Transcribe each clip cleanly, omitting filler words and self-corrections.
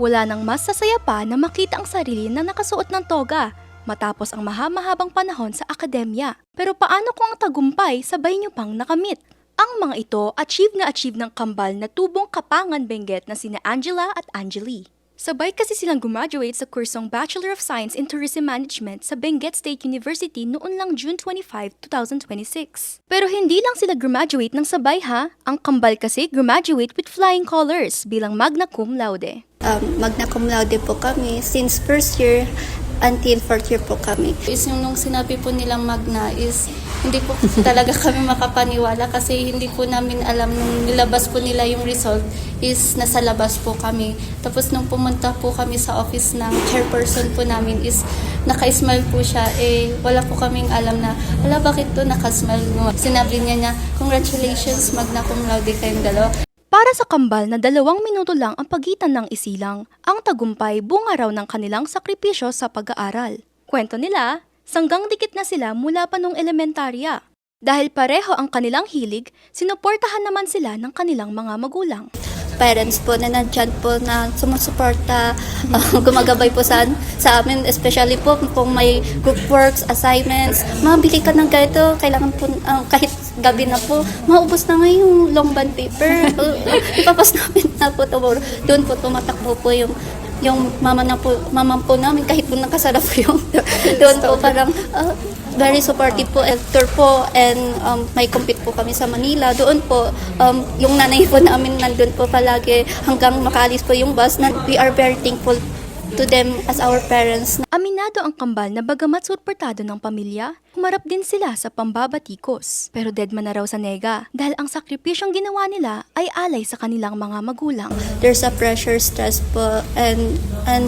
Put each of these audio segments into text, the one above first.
Wala nang mas sasaya pa na makita ang sarili na nakasuot ng toga matapos ang mahaba-habang panahon sa akademya. Pero paano kung ang tagumpay sabay niyo pang nakamit? Ang mga ito achieve ng kambal na tubong Kapangan Benguet na sina Angela at Angeli. Sabay kasi silang gumraduate sa kursong Bachelor of Science in Tourism Management sa Benguet State University noon lang June 25, 2026. Pero hindi lang sila graduate ng sabay ha, ang kambal kasi graduate with flying colors bilang magna cum laude. Magna cum laude po kami since first year until fourth year po kami. Is yung nung sinabi po nilang magna is hindi po talaga kami makapaniwala kasi hindi po namin alam nung nilabas po nila yung result is nasa labas po kami. Tapos nung pumunta po kami sa office ng chairperson po namin is naka-smile po siya. Wala po kaming alam na, wala bakit to naka-smile. Sinabi niya congratulations, magna cum laude kayong dalawa. Para sa kambal na 2 minuto lang ang pagitan ng isilang, ang tagumpay bunga raw ng kanilang sakripisyo sa pag-aaral. Kwento nila, sanggang dikit na sila mula pa nung elementarya. Dahil pareho ang kanilang hilig, sinuportahan naman sila ng kanilang mga magulang. Parents po na nandyan po na sumusuporta, gumagabay po sa amin, especially po kung may group works, assignments, mabili ka ng ganito, kailangan po, kahit gabi na po, maubos na nga yung long bond paper, ipapas namin na po tomorrow. Doon po tumatakbo po yung mama po namin, kahit po nakasara po yung doon po parang very supportive po, actor po, and may compete po kami sa Manila. Doon po, yung nanay po namin nandun po palagi hanggang makaalis po yung bus. We are very thankful to them as our parents. Aminado ang kambal na bagamat suportado ng pamilya, humarap din sila sa pambabatikos. Pero deadman na raw sa nega dahil ang sakripisyong ginawa nila ay alay sa kanilang mga magulang. There's a pressure, stress po, and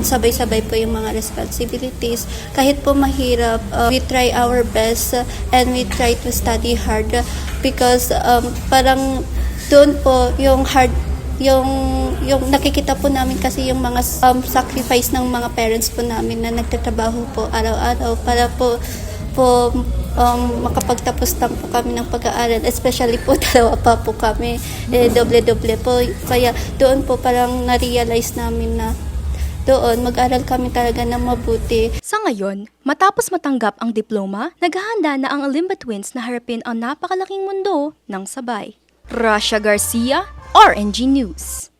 sabay-sabay po yung mga responsibilities. Kahit po mahirap, we try our best and we try to study hard because parang doon po yung hard yung nakikita po namin kasi yung mga sacrifice ng mga parents po namin na nagtatrabaho po araw-araw para po makapagtapos lang po kami ng pag-aaral, especially po dalawa pa po kami, doble-doble po, kaya doon po parang na-realize namin na doon mag-aral kami talaga ng mabuti. Sa ngayon, matapos matanggap ang diploma, naghahanda na ang Alimba Twins na harapin ang napakalaking mundo ng sabay. Rasha Garcia, RNG News.